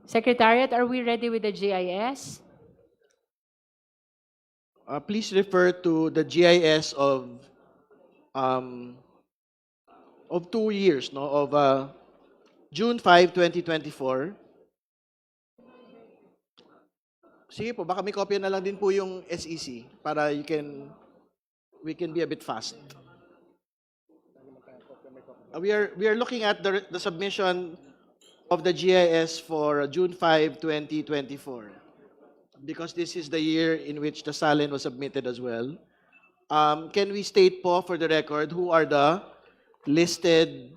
Secretariat, are we ready with the GIS? Please refer to the GIS of 2 years, no, of June 5, 2024. Sige po, baka may kopya na lang din po yung SEC para we can be a bit fast. We are looking at the submission of the GIS for June 5, 2024, because this is the year in which the SALIN was submitted as well. Can we state po for the record who are the listed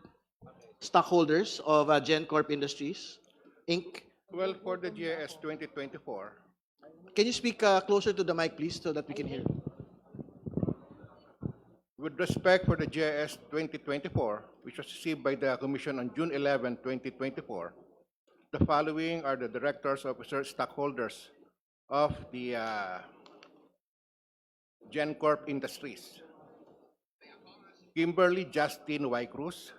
stockholders of GenCorp Industries, Inc.? Well, for the GIS 2024, Can you speak closer to the mic, please, so that we can hear? with respect for the GIS 2024, which was received by the Commission on June 11, 2024, the following are the directors, officers, stockholders of the GenCorp Industries. Kimberly Justin Y. Cruz,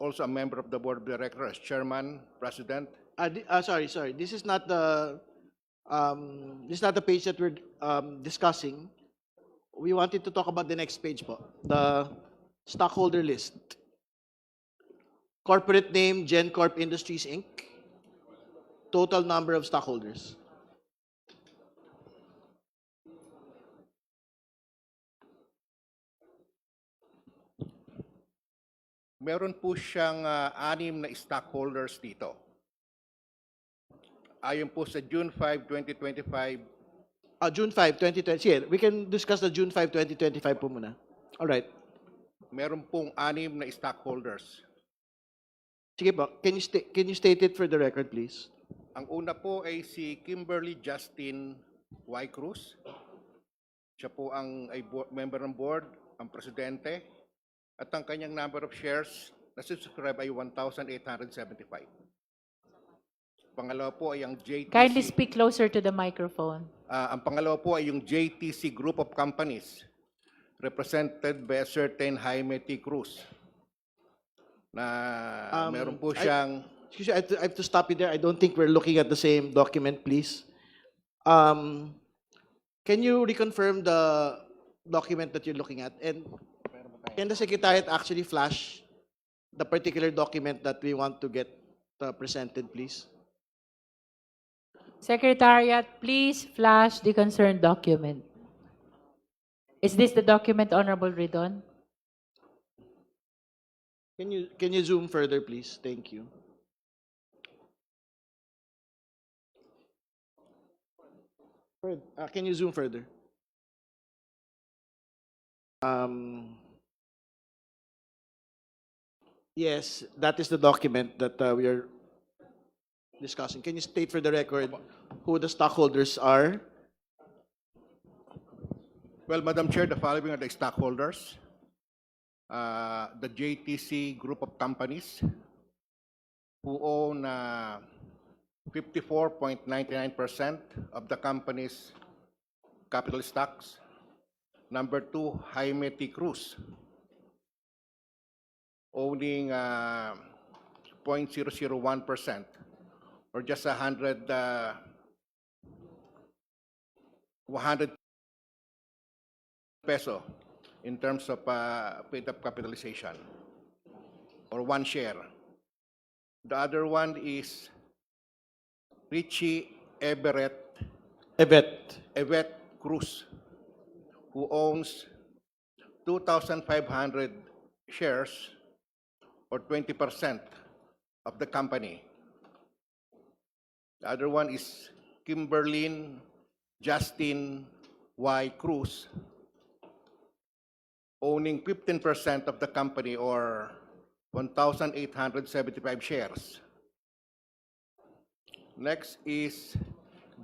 also a member of the board of directors, as chairman, president. Sorry. This is not the page that we're discussing. We wanted to talk about the next page po, the stockholder list. Corporate name, GenCorp Industries, Inc. Total number of stockholders. Meron po siyang 6 na stockholders dito. Ayon po sa June 5, 2025, June 5, 2020. Sige, we can discuss the June 5, 2025 po muna. All right. meron pong 6 na stockholders. Sige po, can you state it for the record, please? Ang una po ay si Kimberly Justin Y. Cruz. Siya po member ng board, ang presidente, at ang kanyang number of shares na subscribe ay 1,875. Pangalawa po ay ang JTC. Kindly speak closer to the microphone. Ang pangalawa po ay yung JTC Group of Companies, represented by a certain Jaime T. Cruz, na meron po siyang... Excuse me, I have to stop you there. I don't think we're looking at the same document, please. Can you reconfirm the document that you're looking at? And can the Secretariat actually flash the particular document that we want to get presented, please? Secretariat, please flash the concerned document. Is this the document, Honorable Ridon? Can you zoom further, please? Thank you. Can you zoom further? Yes, that is the document that we are discussing. Can you state for the record who the stockholders are? Well, Madam Chair, the following are the stockholders. The JTC Group of Companies, who own 54.99% of the company's capital stocks. Number 2, Jaime T. Cruz, owning 0.001%, or just 100 peso in terms of paid-up capitalization, or 1 share. The other one is Richie Evet Cruz, who owns 2,500 shares, or 20% of the company. The other one is Kimberlyn Justin Y. Cruz, owning 15% of the company, or 1,875 shares. Next is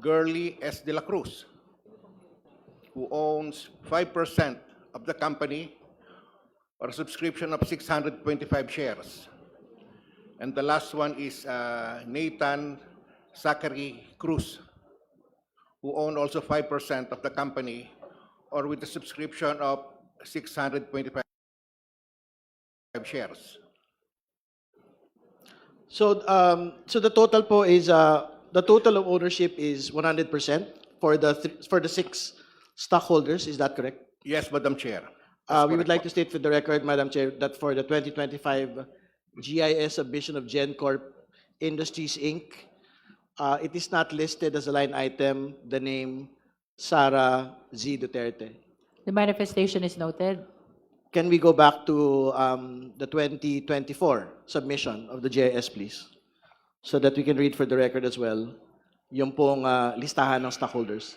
Gurley S. de la Cruz, who owns 5% of the company, or a subscription of 625 shares. And the last one is Nathan Zachary Cruz, who own also 5% of the company, or with a subscription of 625 shares. So the total po is, the total of ownership is 100% for for the 6 stockholders. Is that correct? Yes, Madam Chair. We would like to state for the record, Madam Chair, that for the 2025 GIS submission of GenCorp Industries, Inc., it is not listed as a line item, the name Sara Z. Duterte. The manifestation is noted. Can we go back to the 2024 submission of the GIS, please? So that we can read for the record as well yung pong listahan ng stockholders.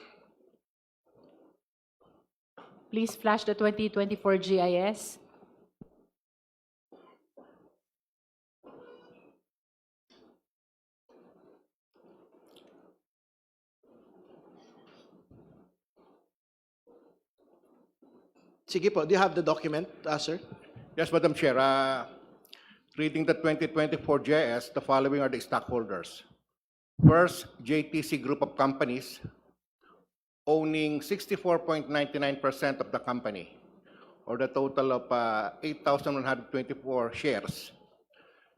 Please flash the 2024 GIS. Sige po, do you have the document, sir? Yes, Madam Chair. Reading the 2024 GIS, the following are the stockholders. First, JTC Group of Companies, owning 64.99% of the company, or the total of 8,124 shares.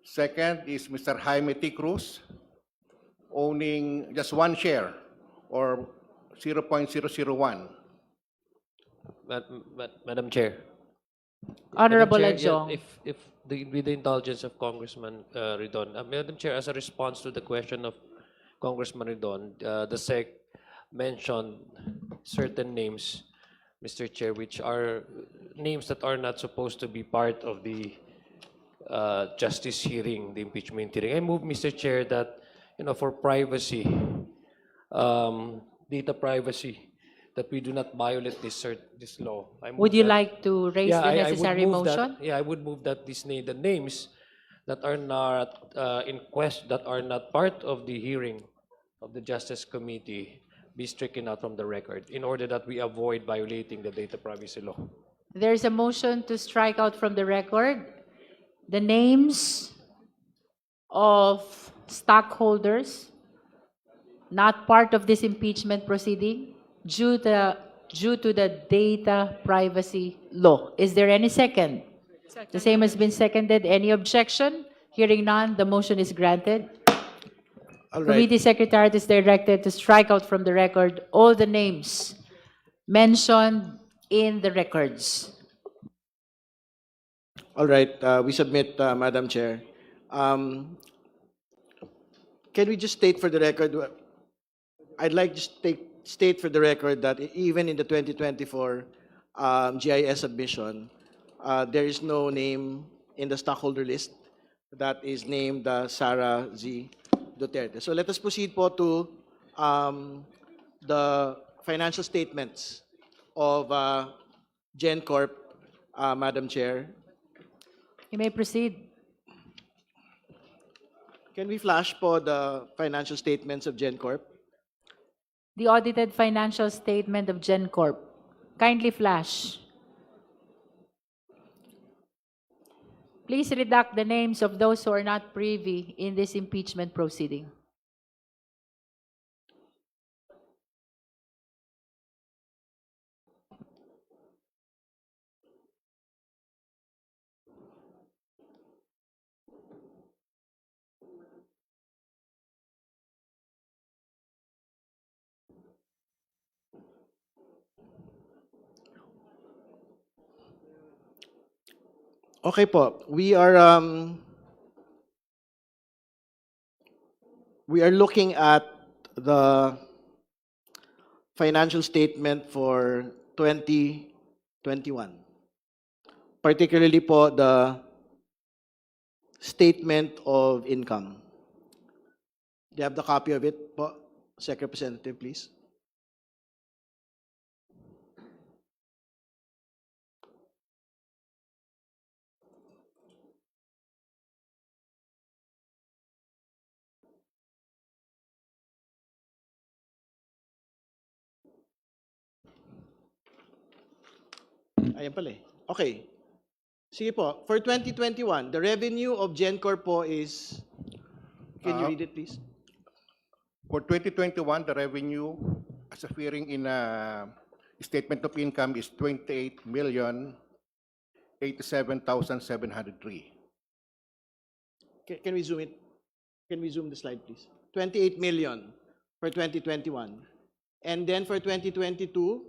Second is Mr. Jaime T. Cruz, owning just 1 share, or 0.001. Madam Chair. Honorable Madam Chair, Adjong. with the indulgence of Congressman Ridon, Madam Chair, as a response to the question of Congressman Ridon, the SEC mentioned certain names, Mr. Chair, which are names that are not supposed to be part of the justice hearing, the impeachment hearing. I move, Mr. Chair, that for privacy, data privacy, that we do not violate this law. I move Would you that- like to raise the I would necessary move that- motion? Yeah, I would move that the names that are not that are not part of the hearing of the Justice Committee be stricken out from the record in order that we avoid violating the data privacy law. There is a motion to strike out from the record the names of stockholders not part of this impeachment proceeding due to the data privacy law. Is there any second? The same has been seconded. Any objection? Hearing none, the motion is granted. All right. Committee Secretariat is directed to strike out from the record all the names mentioned in the records. All right, we submit, Madam Chair. Can we just state for the record, I'd like to state for the record that even in the 2024 GIS submission, there is no name in the stockholder list that is named Sara Z. Duterte. So let us proceed po to the financial statements of GenCorp, Madam Chair. You may proceed. Can we flash po the financial statements of GenCorp? The audited financial statement of GenCorp. Kindly flash. Please redact the names of those who are not privy in this impeachment proceeding. Okay po. We are looking at the financial statement for 2021. Particularly po the statement of income. Do you have the copy of it po, Sec Representative, please? Ayan pala eh. Okay. Sige po. For 2021, the revenue of GenCorp po is, can you read it please? For 2021, the revenue as appearing in a statement of income is 28,087,703. Can we zoom it Can we zoom the slide, please? 28 million for 2021. And then for 2022,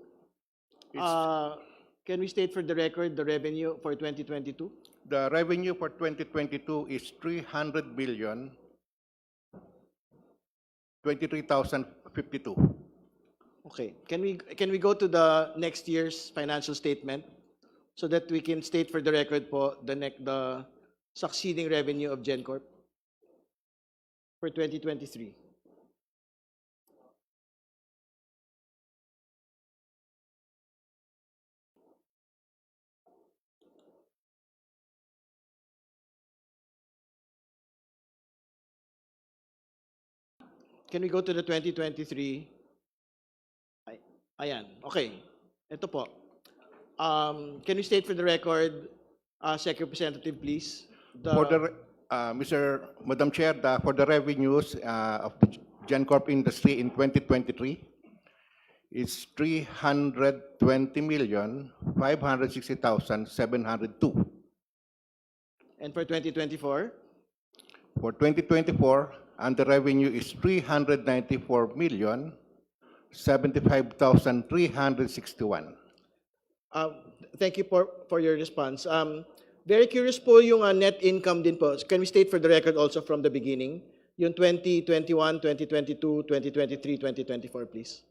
can we state for the record the revenue for 2022? The revenue for 2022 is 300 billion 23,052. Okay. Can we go to the next year's financial statement so that we can state for the record po the succeeding revenue of GenCorp for 2023? Can we go to the 2023? Ayan. Okay. Ito po. Can we state for the record, Sec Representative, please? Madam Chair, for the revenues of the GenCorp industry in 2023 is 320,560,702. And for 2024? For 2024, and the revenue is 394,075,361. Thank you for your response. Very curious po yung net income din po. Can we state for the record also from the beginning? Yung 2021, 2022, 2023, 2024, please.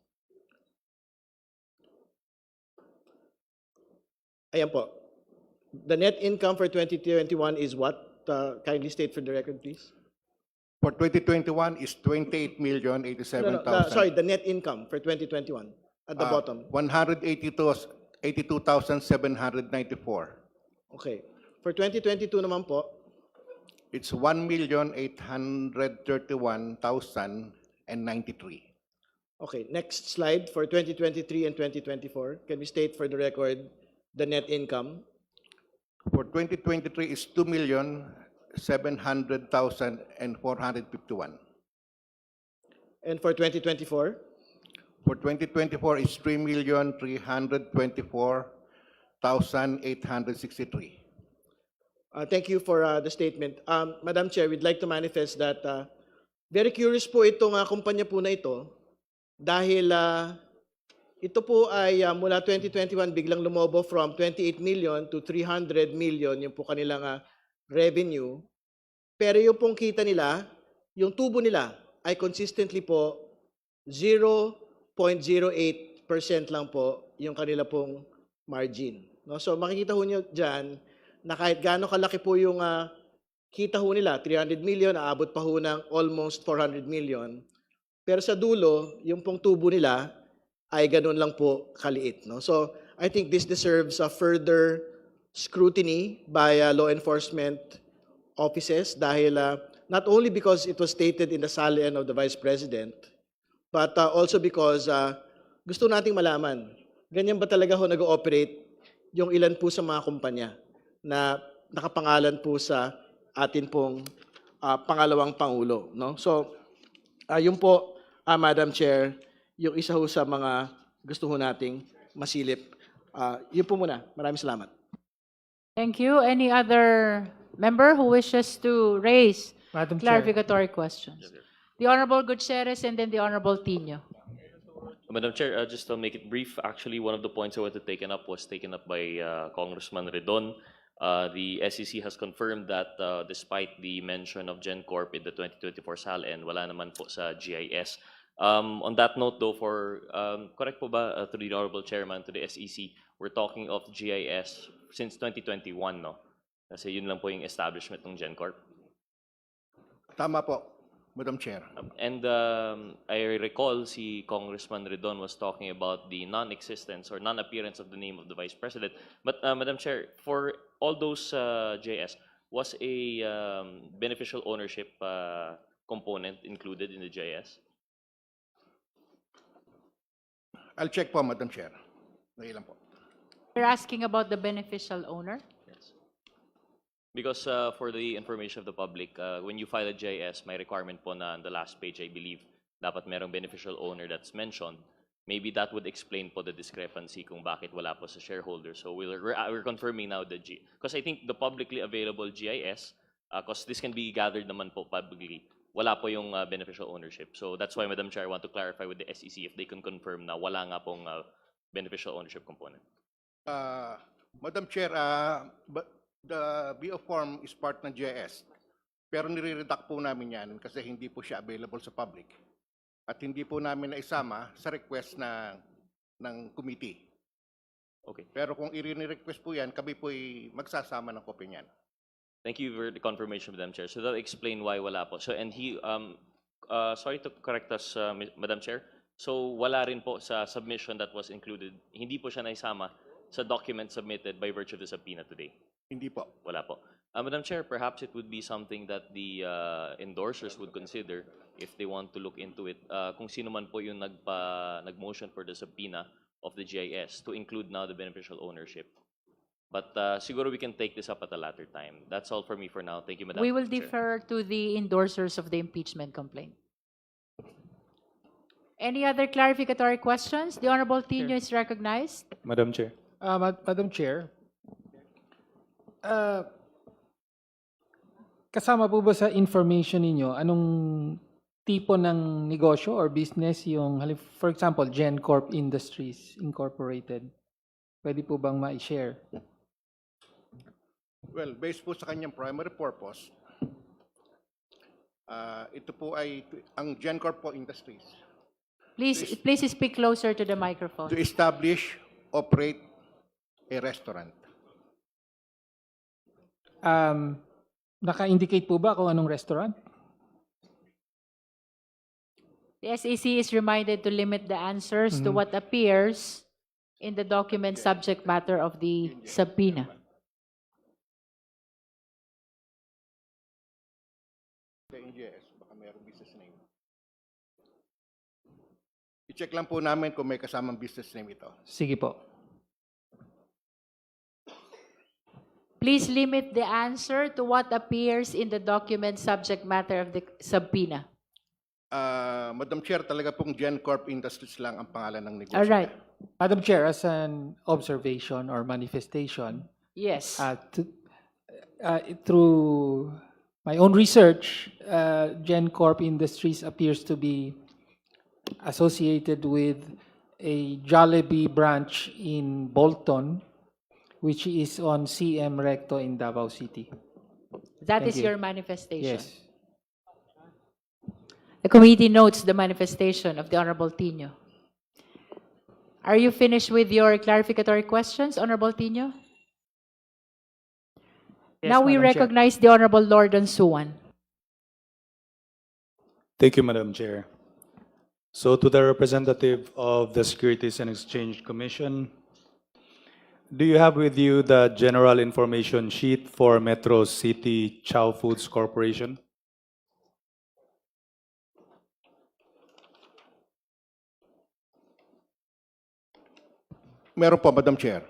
Ayan po. The net income for 2021 is what? Kindly state for the record, please. For 2021 is 28,087,000. Sorry, the net income for 2021 at the bottom. 182,794. Okay. For 2022 naman po, It's 1,831,093. okay, next slide for 2023 and 2024. Can we state for the record the net income? For 2023 is 2,700,451. And for 2024? For 2024 is 3,324,863. Thank you for the statement. Madam Chair, we'd like to manifest that very curious po itong kumpanya po na ito dahil ito po ay mula 2021 biglang lumobo from 28 million to 300 million yung po kanilang revenue. Pero yung pong kita nila, yung tubo nila ay consistently po 0.08% lang po yung kanila pong margin. No? So makikita ho nyo dyan na kahit gaano kalaki po yung kita ho nila, 300 million, aabot pa ho ng almost 400 million. Pero sa dulo, yung pong tubo nila ay ganun lang po kaliit. No? So I think this deserves a further scrutiny by law enforcement offices dahil not only because it was stated in the salin of the Vice President, but also because gusto nating malaman, ganyan ba talaga ho nag-ooperate yung ilan po sa mga kumpanya na nakapangalan po sa atin pong pangalawang Pangulo. No? So, yun po, Madam Chair, yung isa ho sa mga gusto ho nating masilip. Yun po muna. Maraming salamat. Thank you. Any other member who wishes to raise Madam Chair. clarificatory questions? The Honorable Gutierrez and then the Honorable Tino. Madam Chair, just to make it brief, actually one of the points I wanted taken up was taken up by Congressman Redon. The SEC has confirmed that despite the mention of GenCorp in the 2024 SALN, wala naman po sa GIS. On that note though, correct po ba to the Honorable Chairman, to the SEC, we're talking of GIS since 2021, no? Kasi yun lang po yung establishment ng GenCorp. Tama po, Madam Chair. And I recall si Congressman Redon was talking about the non-existence or non-appearance of the name of the Vice President. But Madam Chair, for all those JS, was a beneficial ownership component included in the JS? I'll check po, Madam Chair. Ngayon lang po. You're asking about the beneficial owner? Yes. Because for the information of the public, when you file a JS, may requirement po na on the last page, I believe, dapat merong beneficial owner that's mentioned. Maybe that would explain po the discrepancy kung bakit wala po sa shareholder. So we're confirming now the because I think the publicly available GIS, because this can be gathered naman po publicly, wala po yung beneficial ownership. So that's why, Madam Chair, I want to clarify with the SEC if they can confirm na wala nga pong beneficial ownership component. Madam Chair, but the BO form is part ng GIS. Pero nire-redact po namin yan kasi hindi po siya available sa public. At hindi po namin naisama sa request ng committee. Okay. Pero kung i-request po yan, kami po magsasama ng kopya niyan. Thank you for the confirmation, Madam Chair. So that'll explain why wala po. So, and he, sorry to correct us, Madam Chair. So wala rin po sa submission that was included. Hindi po siya naisama sa document submitted by virtue of the subpoena today. Hindi po. Wala po. Madam Chair, perhaps it would be something that the endorsers would consider if they want to look into it. Kung sino man po yung nag-motion for the subpoena of the GIS to include now the beneficial ownership. But siguro we can take this up at a later time. That's all for me for now. Thank you, Madam We will Chair. defer to the endorsers of the impeachment complaint. Any other clarificatory questions? The Honorable Tino is recognized. Madam Chair. Madam Chair, kasama po ba sa information ninyo anong tipo ng negosyo or business yung, for example, GenCorp Industries Incorporated? Pwede po bang ma-share? Well, based po sa kanyang primary purpose, ito po ay ang GenCorp po Industries Please speak closer to the microphone. to establish, operate a restaurant. Naka-indicate po ba kung anong restaurant? The SEC is reminded to limit the answers to what appears in the document subject matter of the subpoena. Sa NGS, baka mayroong business name. I-check lang po namin kung may kasamang business name ito. Sige po. Please limit the answer to what appears in the document subject matter of the subpoena. Madam Chair, talaga pong GenCorp Industries lang ang pangalan ng negosyo. All right. Madam Chair, as an observation or manifestation, Yes. through my own research, GenCorp Industries appears to be associated with a Jollibee branch in Bolton, which is on CM Recto in Davao City. That Thank is you. your manifestation. Yes. The committee notes the manifestation of the Honorable Tino. Are you finished with your clarificatory questions, Honorable Tino? Yes, Now we Madam Chair. recognize the Honorable Lord Suwan. Thank you, Madam Chair. So to the representative of the Securities and Exchange Commission, do you have with you the general information sheet for Metro City Chow Foods Corporation? Meron po, Madam Chair.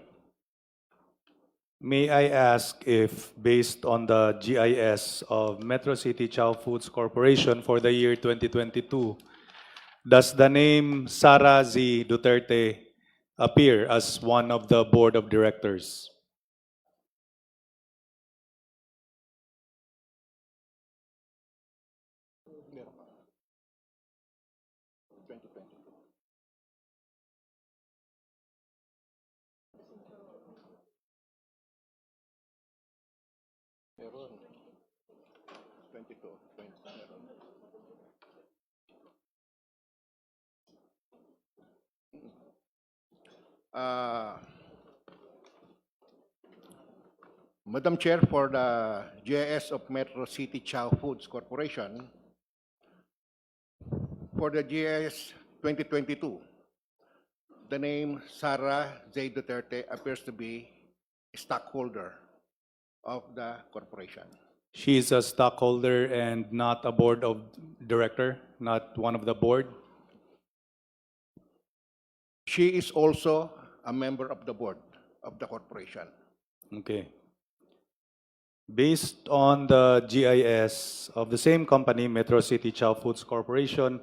May I ask if, based on the GIS of Metro City Chow Foods Corporation for the year 2022, does the name Sara Z. Duterte appear as one of the board of directors? Meron. 22, 20, meron. Madam Chair, for the GIS of Metro City Chow Foods Corporation, for the GIS 2022, the name Sara Z. Duterte appears to be a stockholder of the corporation. She is a stockholder and not a board of director, not one of the board? She is also a member of the board of the corporation. Okay. Based on the GIS of the same company, Metro City Chow Foods Corporation,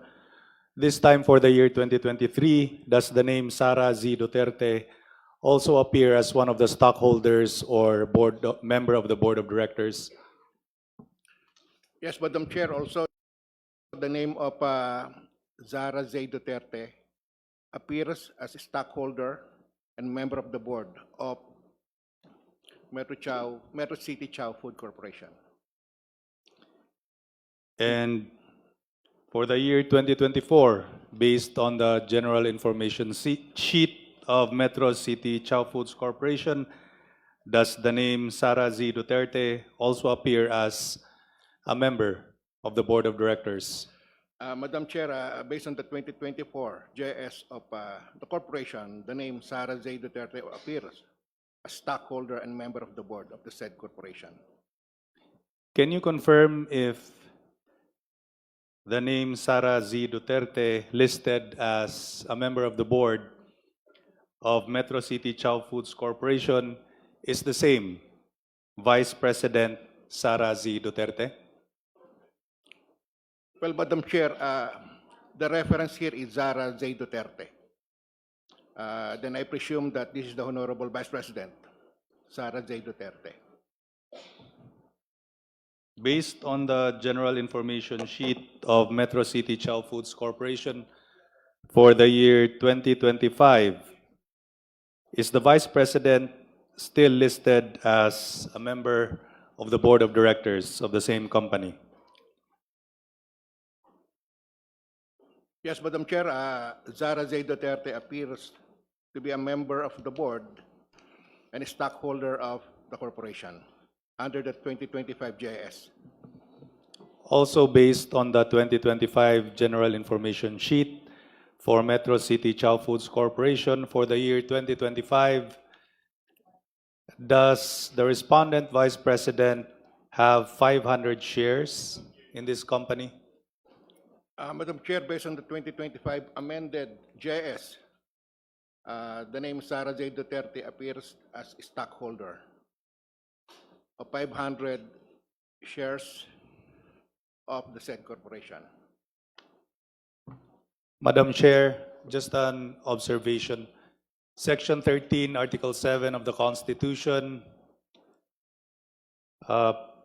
this time for the year 2023, does the name Sara Z. Duterte also appear as one of the stockholders or member of the board of directors? Yes, Madam Chair, also the name of Zara Zay Duterte appears as a stockholder and member of the board of Metro City Chow Food Corporation. And for the year 2024, based on the general information sheet of Metro City Chow Foods Corporation, does the name Sara Z. Duterte also appear as a member of the board of directors? Madam Chair, based on the 2024 JS of the corporation, the name Sara Zay Duterte appears as stockholder and member of the board of the said corporation. Can you confirm if the name Sara Z. Duterte listed as a member of the board of Metro City Chow Foods Corporation is the same Vice President Sara Z. Duterte? Well, Madam Chair, the reference here is Zara Zay Duterte. Then I presume that this is the Honorable Vice President, Sara Zay Duterte. Based on the general information sheet of Metro City Chow Foods Corporation for the year 2025, is the Vice President still listed as a member of the board of directors of the same company? Yes, Madam Chair, Zara Zay Duterte appears to be a member of the board and a stockholder of the corporation under the 2025 JS. Also based on the 2025 general information sheet for Metro City Chow Foods Corporation for the year 2025, does the respondent Vice President have 500 shares in this company? Madam Chair, based on the 2025 amended JS, the name Sara Zay Duterte appears as a stockholder of 500 shares of the said corporation. Madam Chair, just an observation. Section 13, Article 7 of the Constitution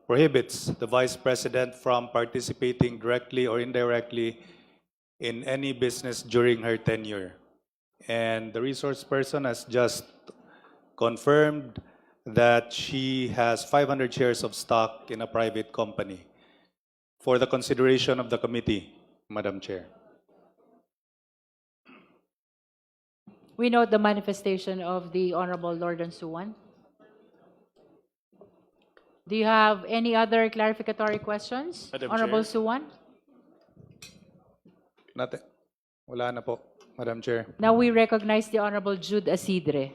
prohibits the Vice President from participating directly or indirectly in any business during her tenure. And the resource person has just confirmed that she has 500 shares of stock in a private company. For the consideration of the committee, Madam Chair. We note the manifestation of the Honorable Lord Suwan. Do you have any other clarificatory questions? Madam Honorable Chair. Suwan? Wala na po, Madam Chair. Now we recognize the Honorable Jude Asidre.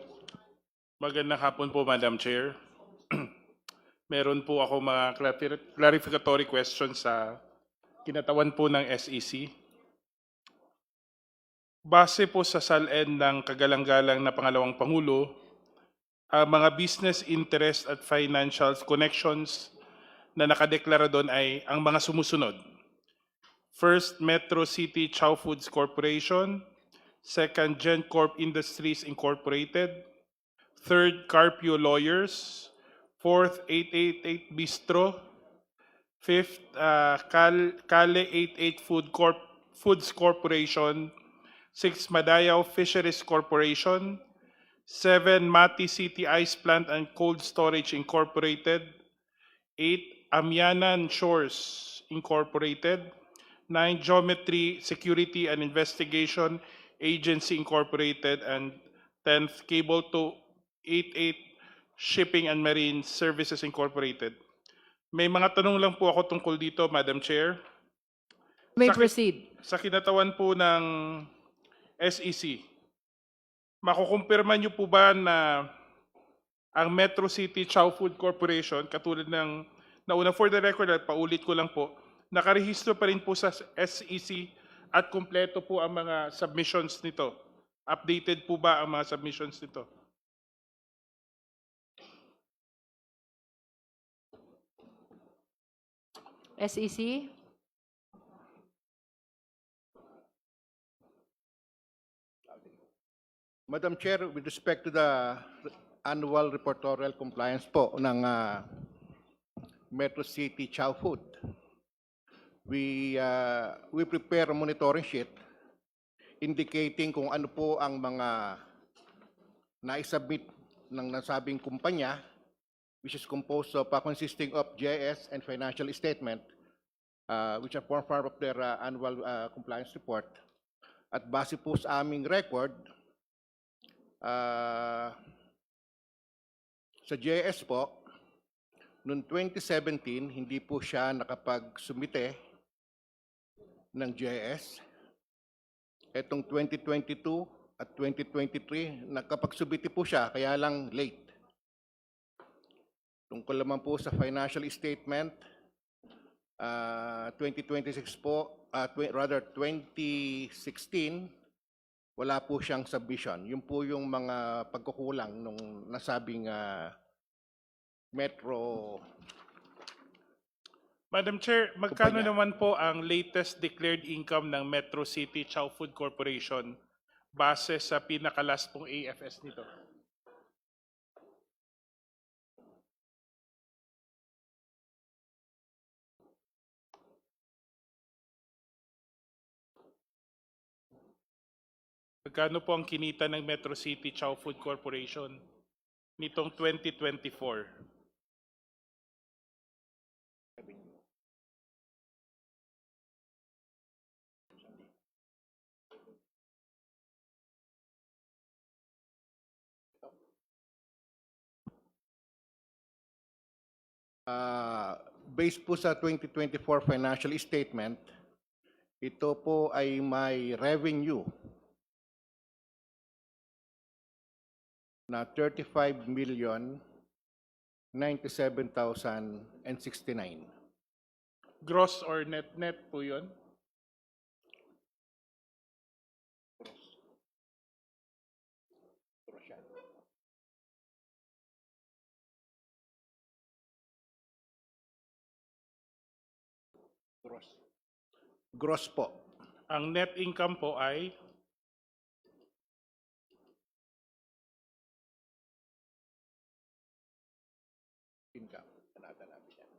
Magandang hapon po, Madam Chair. Meron po ako mga clarificatory questions sa kinatawan po ng SEC. Base po sa SALN ng kagalang-galang na Pangalawang Pangulo, ang mga business interest at financial connections na nakadeklara doon ay ang mga sumusunod. First, Metro City Chow Foods Corporation. Second, GenCorp Industries Incorporated. Third, Carpio Lawyers. Fourth, 888 Bistro. Fifth, Kale 88 Foods Corporation. Sixth, Madayao Fisheries Corporation. 7, Mati City Ice Plant and Cold Storage Incorporated. 8, Amianan Shores Incorporated. 9, Geometry Security and Investigation Agency Incorporated. And 10th, Cable to 88 Shipping and Marine Services Incorporated. May mga tanong lang po ako tungkol dito, Madam Chair. May Sa- proceed. Sa kinatawan po ng SEC, makukumpirma niyo po ba na ang Metro City Chow Food Corporation, katulad ng nauna for the record, at paulit ko lang po, nakarehistro pa rin po sa SEC at kumpleto po ang mga submissions nito? Updated po ba ang mga submissions nito? SEC? Madam Chair, with respect to the annual reportorial compliance po ng Metro City Chow Food, we prepare a monitoring sheet indicating kung ano po ang mga na-submit ng nasabing kumpanya, which is composed of consisting of GIS and financial statement, which are form part of their annual compliance report. At base po sa aming record, sa GIS po, noong 2017, hindi po siya nakapag-sumite ng GIS. Etong 2022 at 2023, nakapag-submite po siya, kaya lang late. Tungkol naman po sa financial statement, 2026 po, rather 2016, wala po siyang submission. Yun po yung mga pagkukulang nung nasabing Metro. Madam Chair, magkano Kumpanya. naman po ang latest declared income ng Metro City Chow Food Corporation base sa pinakalas pong AFS nito? Magkano po ang kinita ng Metro City Chow Food Corporation nitong 2024? Based po sa 2024 financial statement, ito po ay may revenue na 35,097,069. Gross or net po yun? Gross po. Ang net income po ay Income. Hanapin natin yan.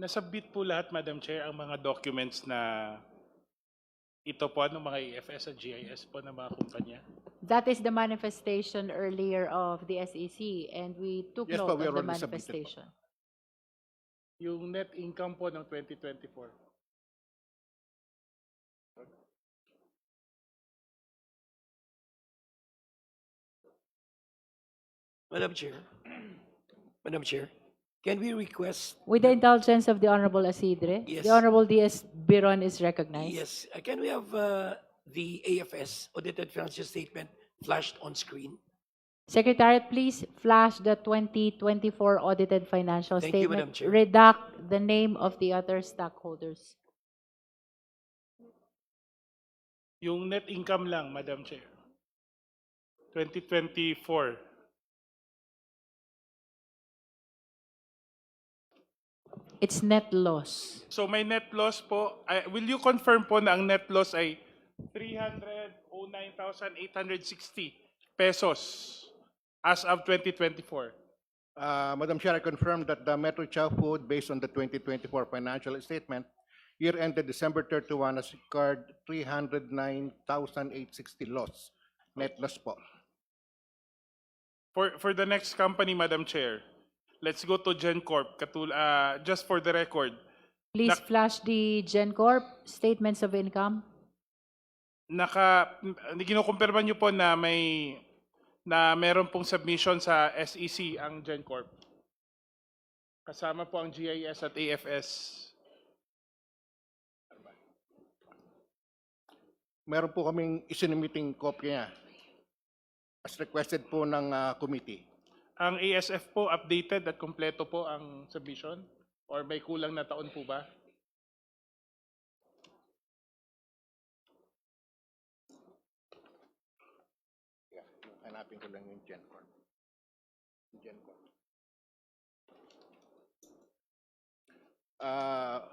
nasubmit po lahat, Madam Chair, ang mga documents na ito po, ng mga AFS at GIS po ng mga kumpanya. That is the manifestation earlier of the SEC, and we took Yes note po, we of the already submitted po. manifestation. Yung net income po ng 2024. Madam Chair, Madam Chair, can we request, With the indulgence of the Honorable Asidre, Yes. the Honorable DS Biron is recognized. yes, can we have the AFS, audited financial statement, flashed on screen? Secretariat, please flash the 2024 audited financial Thank you, Madam statement. Chair. Redact the name of the other stockholders. Yung net income lang, Madam Chair. 2024. It's net loss. So may net loss po. Will you confirm po na ang net loss ay 309,860 pesos as of 2024? Madam Chair, I confirm that the Metro Chow Food, based on the 2024 financial statement, year ended December 31, has incurred 309,860 loss. Net loss po. For the next company, Madam Chair, let's go to GenCorp. Just for the record, Please flash the GenCorp statements of income. kinukumpirma niyo po na meron pong submission sa SEC ang GenCorp. Kasama po ang GIS at AFS. Meron po kaming isinimiting kopya as requested po ng committee. Ang ASF po updated at kompleto po ang submission? Or may kulang na taon po ba? Yeah, hanapin ko lang yung GenCorp. GenCorp. Ah,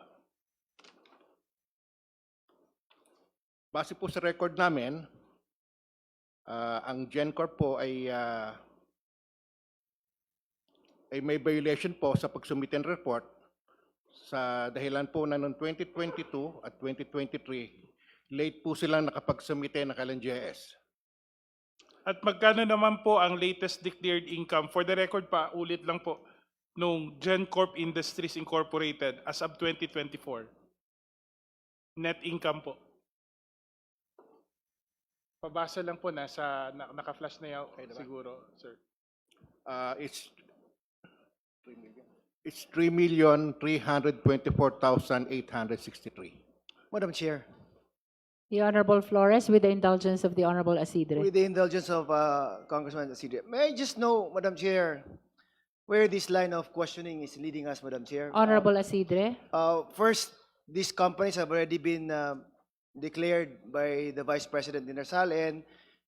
base po sa record namin, ang GenCorp po ay may violation po sa pagsumite ng report sa dahilan po na noong 2022 at 2023, late po silang nakapagsumite ng kailang GIS. At magkano naman po ang latest declared income? For the record pa, ulit lang po, nung GenCorp Industries Incorporated as of 2024. Net income po. Pabasa lang po, naka-flash na yan siguro, sir. It's 3,324,863. Madam Chair, The Honorable Flores, with the indulgence of the Honorable Asidre. with the indulgence of Congressman Asidre, may I just know, Madam Chair, where this line of questioning is leading us, Madam Chair? Honorable Asidre. First, these companies have already been declared by the Vice President Inasal,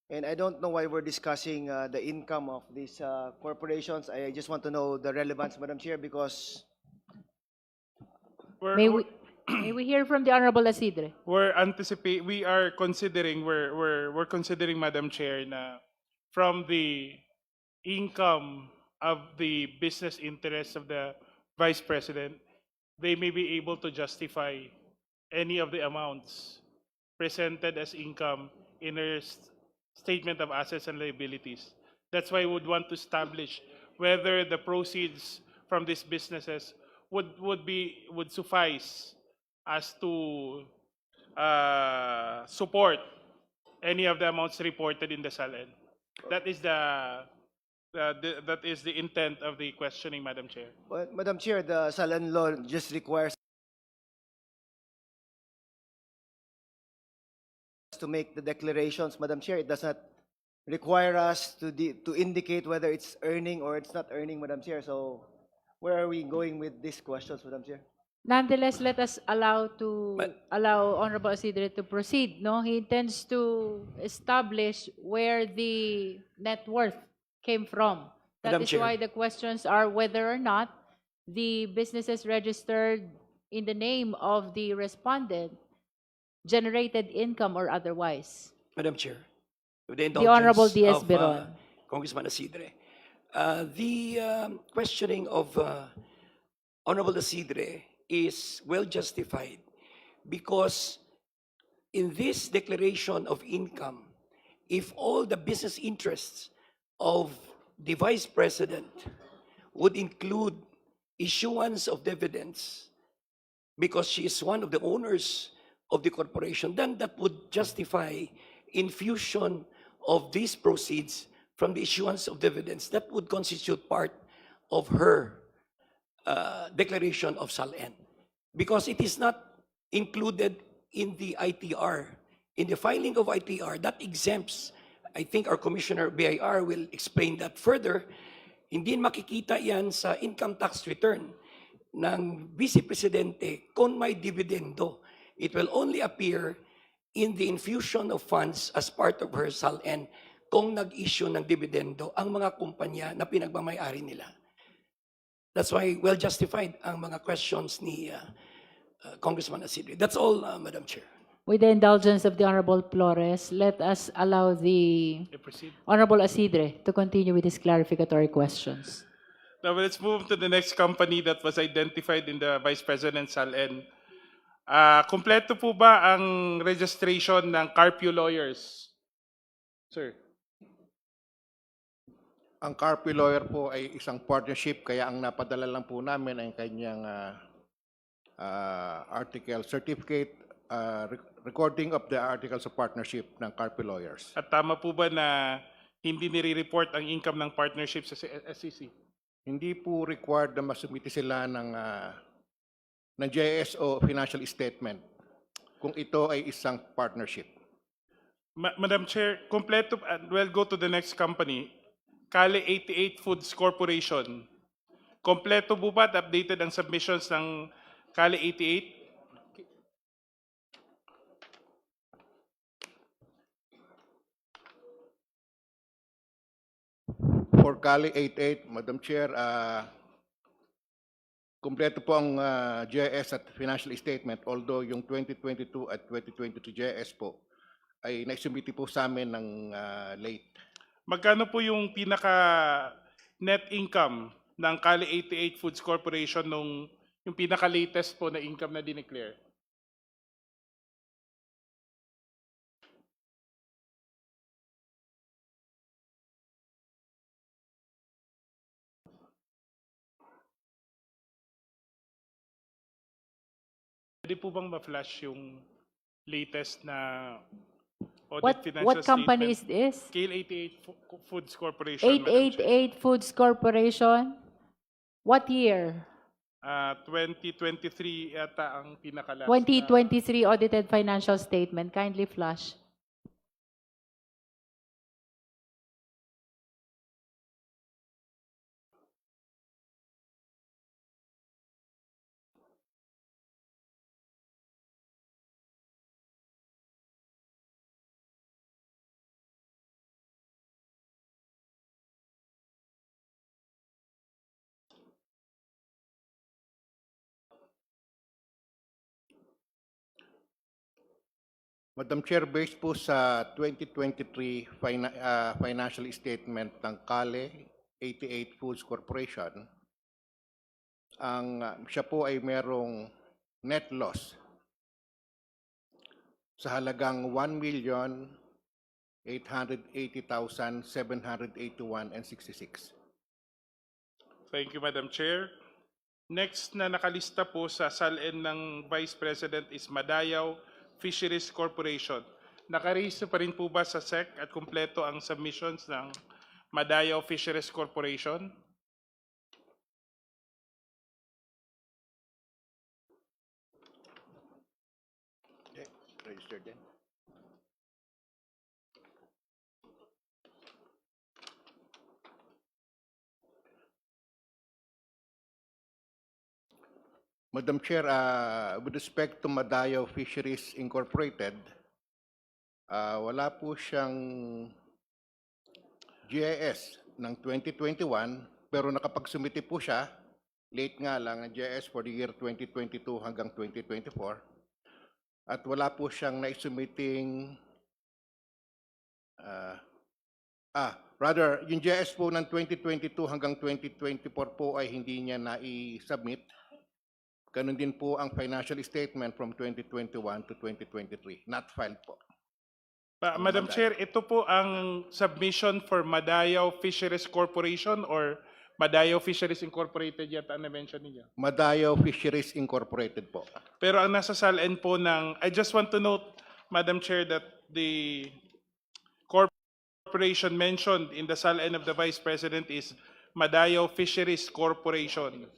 and I don't know why we're discussing the income of these corporations. I just want to know the relevance, Madam Chair, because May we hear from the Honorable Asidre? We're considering, Madam Chair, na from the income of the business interests of the Vice President, they may be able to justify any of the amounts presented as income in their statement of assets and liabilities. That's why we would want to establish whether the proceeds from these businesses would suffice as to support any of the amounts reported in the SALN. That is the intent of the questioning, Madam Chair. well, Madam Chair, the Salan law just requires to make the declarations, Madam Chair. It does not require us to indicate whether it's earning or it's not earning, Madam Chair. So where are we going with these questions, Madam Chair? Nonetheless, let us allow Honorable Asidre to proceed. No, he intends to establish where the net worth came from. That Madam is Chair. why the questions are whether or not the businesses registered in the name of the respondent generated income or otherwise. Madam Chair, with the Honorable indulgence Diaz of Beron. Congressman Asidre, the questioning of Honorable Asidre is well justified because in this declaration of income, if all the business interests of the Vice President would include issuance of dividends because she is one of the owners of the corporation, then that would justify infusion of these proceeds from the issuance of dividends. That would constitute part of her declaration of SALN because it is not included in the ITR. In the filing of ITR, that exempts, I think our Commissioner BIR will explain that further, hindi makikita yan sa income tax return ng Vice Presidente kung may dividendo. It will only appear in the infusion of funds as part of her SALN kung nag-issue ng dividendo ang mga kumpanya na pinagmamayari nila. That's why well justified ang mga questions ni Congressman Asidre. That's all, Madam Chair. With the indulgence of the Honorable Flores, let us allow the Proceed. Honorable Asidre to continue with his clarificatory questions. Now let's move to the next company that was identified in the Vice President's SALN. Kompleto po ba ang registration ng Carpio Lawyers? Sir. Ang Carpio Lawyer po ay isang partnership kaya ang napadala lang po namin ang kanyang article certificate recording of the articles of partnership ng Carpio Lawyers. At tama po ba na hindi nire-report ang income ng partnership sa SEC? Hindi po required na masumiti sila ng GIS o financial statement kung ito ay isang partnership. Madam Chair, kompleto, we'll go to the next company, Kale 88 Foods Corporation. Kompleto po ba at updated ang submissions ng Kale 88? For Cali 88, Madam Chair, Kumpleto po ang GIS at financial statement, although yung 2022 at 2023 GIS po ay naisumiti po sa amin ng late. Magkano po yung pinaka net income ng Kali 88 Foods Corporation nung yung pinaka latest po na income na dineclare? Pwede po bang ma-flash yung latest na audit financial What company is statement? this? Kale 88 Foods Corporation, Madam Chair. 888 Foods Corporation? What year? 2023 yata ang pinaka-last. 2023 audited financial statement. Kindly flash. Madam Chair, based po sa 2023 financial statement ng Kale 88 Foods Corporation, siya po ay merong net loss sa halagang 1,880,781.66. Thank you, Madam Chair. Next na nakalista po sa SALN ng Vice President is Madayaw Fisheries Corporation. Nakaregister pa rin po ba sa SEC at kumpleto ang submissions ng Madayaw Fisheries Corporation? Registered din. Madam Chair, with respect to Madayaw Fisheries Incorporated, wala po siyang GIS ng 2021, pero nakapagsumiti po siya, late nga lang ang GIS for the year 2022 hanggang 2024, at wala po siyang naisumiting, rather, yung GIS po ng 2022 hanggang 2024 po ay hindi niya na-submit. Ganun din po ang financial statement from 2021 to 2023, not filed po. Madam Chair, ito po ang submission for Madayaw Fisheries Corporation or Madayaw Fisheries Incorporated yata ang na-mention niyo? Madayaw Fisheries Incorporated po. Pero ang nasa SALN po ng, I just want to note, Madam Chair, that the corporation mentioned in the SALN of the Vice President is Madayaw Fisheries Corporation.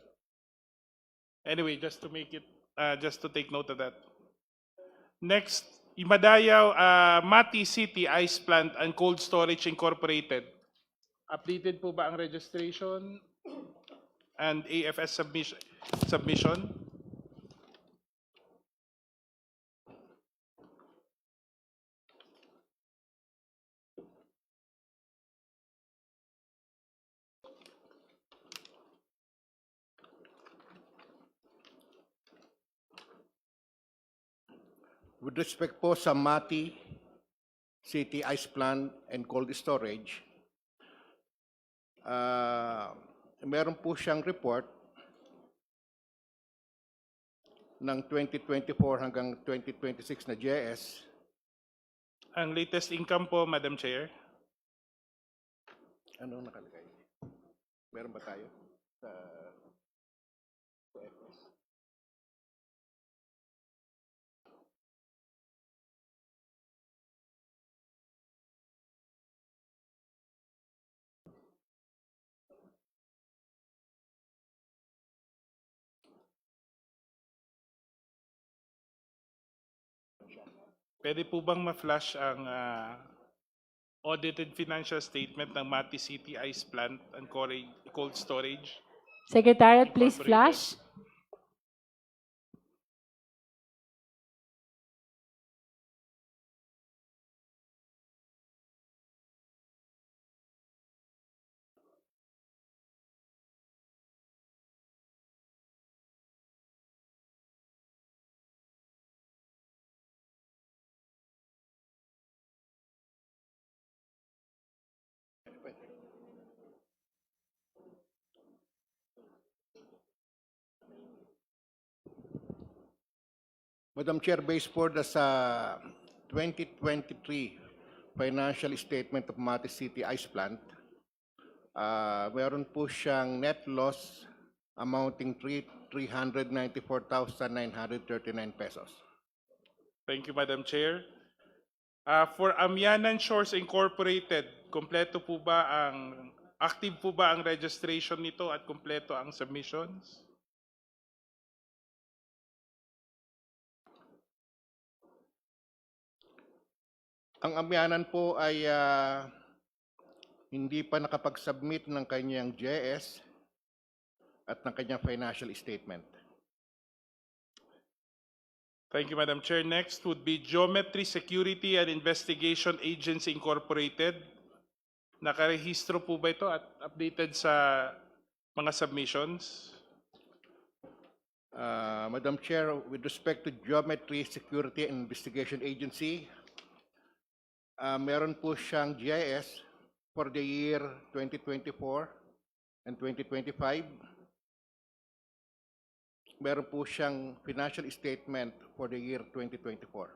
Anyway, just to make it, just to take note of that. Next, Madayaw Mati City Ice Plant and Cold Storage Incorporated. Updated po ba ang registration and AFS submission? With respect po sa Mati City Ice Plant and Cold Storage, meron po siyang report ng 2024 hanggang 2026 na GIS. Ang latest income po, Madam Chair. Ano nakalagay? Meron ba tayo? Sa FS? Pwede po bang ma-flash ang audited financial statement ng Mati City Ice Plant and Cold Storage? Secretariat, please Incorporated. flash. Madam Chair, based for the sa 2023 financial statement of Mati City Ice Plant, meron po siyang net loss amounting 394,939 pesos. Thank you, Madam Chair. For Amianan Shores Incorporated, active po ba ang registration nito at kumpleto ang submissions? Ang Amianan po ay hindi pa nakapag-submit ng kanyang GIS at ng kanyang financial statement. Thank you, Madam Chair. Next would be Geometry Security and Investigation Agency Incorporated. Nakarehistro po ba ito at updated sa mga submissions? Madam Chair, with respect to Geometry Security and Investigation Agency, meron po siyang GIS for the year 2024 and 2025. Meron po siyang financial statement for the year 2024.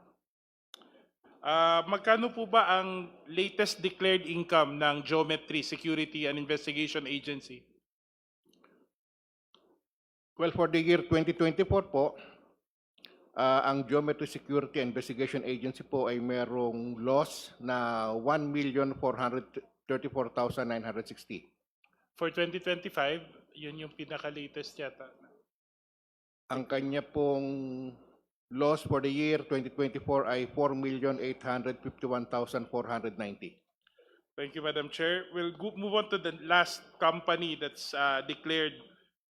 Magkano po ba ang latest declared income ng Geometry Security and Investigation Agency? Well, for the year 2024 po, ang Geometry Security and Investigation Agency po ay merong loss na 1,434,960. For 2025, yun yung pinaka-latest yata. Ang kanya pong loss for the year 2024 ay 4,851,490. Thank you, Madam Chair. We'll move on to the last company that's declared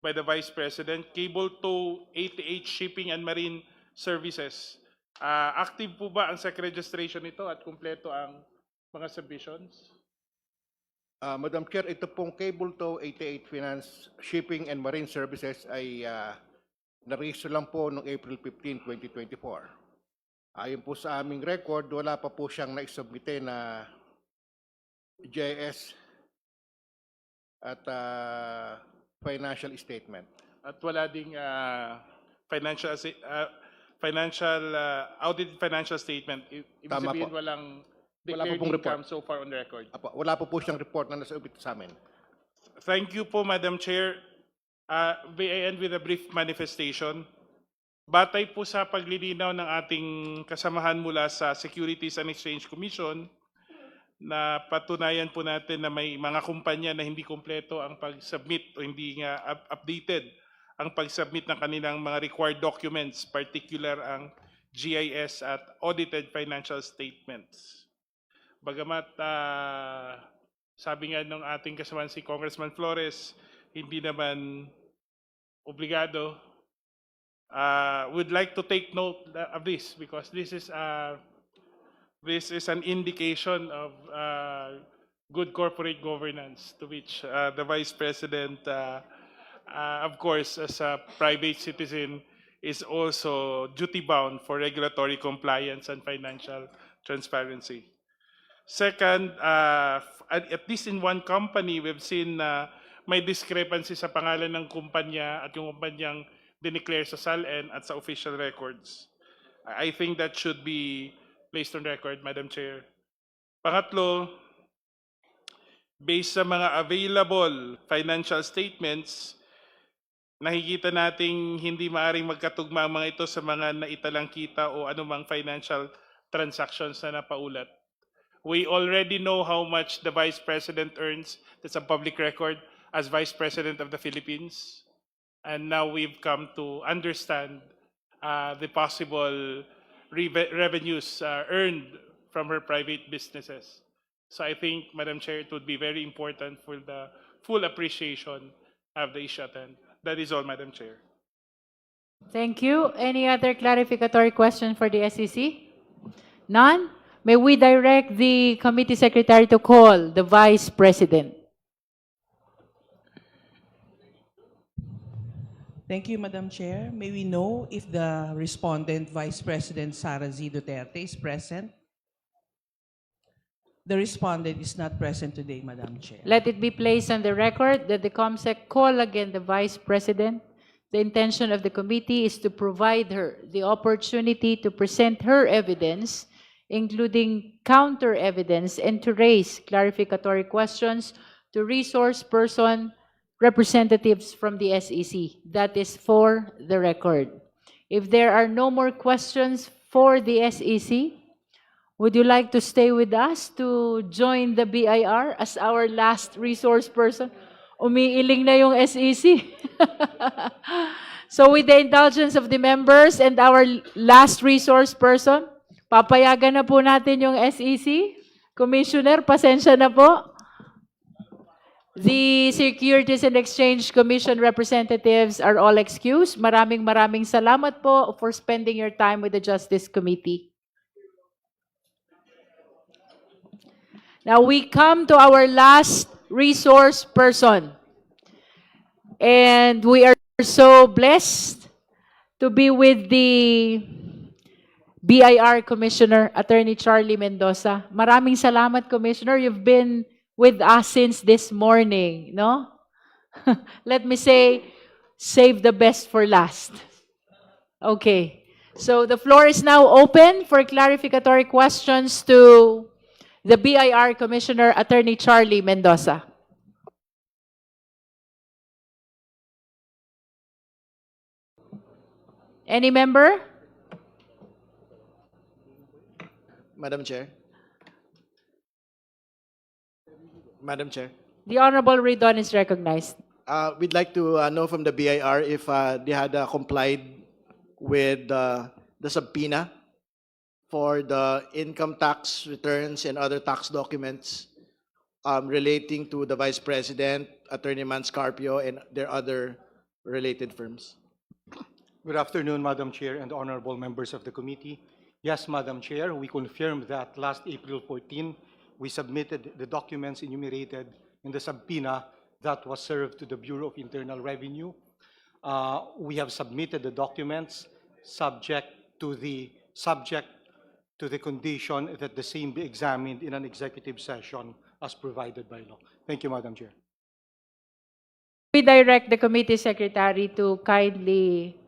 by the Vice President, Cable Tow 88 Shipping and Marine Services. Active po ba ang SEC registration nito at kumpleto ang mga submissions? Madam Chair, ito pong Cable Tow 88 Finance Shipping and Marine Services ay na-register lang po noong April 15, 2024. Ayon po sa aming record, wala pa po siyang naisubmite na GIS at financial statement. At wala ding audited financial statement. Ibig Tama sabihin po. walang Wala declared po pong income report. so far on record. Wala po po siyang report na nasaubit sa amin. Thank you po, Madam Chair. May I end with a brief manifestation? Batay po sa paglilinaw ng ating kasamahan mula sa Securities and Exchange Commission, na patunayan po natin na may mga kumpanya na hindi kompleto ang pag-submit o hindi nga updated ang pag-submit ng kanilang mga required documents, particular ang GIS at audited financial statements. Bagamat sabi nga ng ating kasamahan si Congressman Flores, hindi naman obligado, would like to take note of this because this is an indication of good corporate governance to which the Vice President, of course, as a private citizen, is also duty-bound for regulatory compliance and financial transparency. Second, at least in one company, we've seen may discrepancy sa pangalan ng kumpanya at yung kumpanyang dineclare sa SALN at sa official records. I think that should be placed on record, Madam Chair. Pangatlo, based sa mga available financial statements, nakikita nating hindi maaring magkatugma ang mga ito sa mga naitalang kita o anumang financial transactions na napaulat. We already know how much the Vice President earns. That's a public record as Vice President of the Philippines. And now we've come to understand the possible revenues earned from her private businesses. So I think, Madam Chair, it would be very important for the full appreciation of the issue at hand. That is all, Madam Chair. Thank you. Any other clarificatory question for the SEC? None? May we direct the committee secretary to call the Vice President. Thank you, Madam Chair. May we know if the respondent, Vice President Sara Z. Duterte, is present? The respondent is not present today, Madam Chair. Let it be placed on the record that the COMSEC call again the Vice President The intention of the committee is to provide her the opportunity to present her evidence, including counter evidence, and to raise clarificatory questions to resource person representatives from the SEC. That is for the record. If there are no more questions for the SEC, would you like to stay with us to join the BIR as our last resource person? Umiiling na yung SEC. So with the indulgence of the members and our last resource person, papayagan na po natin yung SEC. Commissioner, pasensya na po. The Securities and Exchange Commission representatives are all excused. Maraming salamat po for spending your time with the Justice Committee. Now we come to our last resource person. And we are so blessed to be with the BIR Commissioner, Attorney Charlie Mendoza. Maraming salamat, Commissioner. You've been with us since this morning, no? Let me say, save the best for last. Okay. So the floor is now open for clarificatory questions to the BIR Commissioner, Attorney Charlie Mendoza. Any member? Madam Chair. Madam Chair. The Honorable Ridon is recognized. We'd like to know from the BIR if they had complied with the subpoena for the income tax returns and other tax documents relating to the Vice President, Attorney Manscarpio, and their other related firms. Good afternoon, Madam Chair and honorable members of the committee. Yes, Madam Chair, we confirm that last April 14, we submitted the documents enumerated in the subpoena that was served to the Bureau of Internal Revenue. We have submitted the documents subject to the condition that the same be examined in an executive session as provided by law. Thank you, Madam Chair. We direct the committee secretary to kindly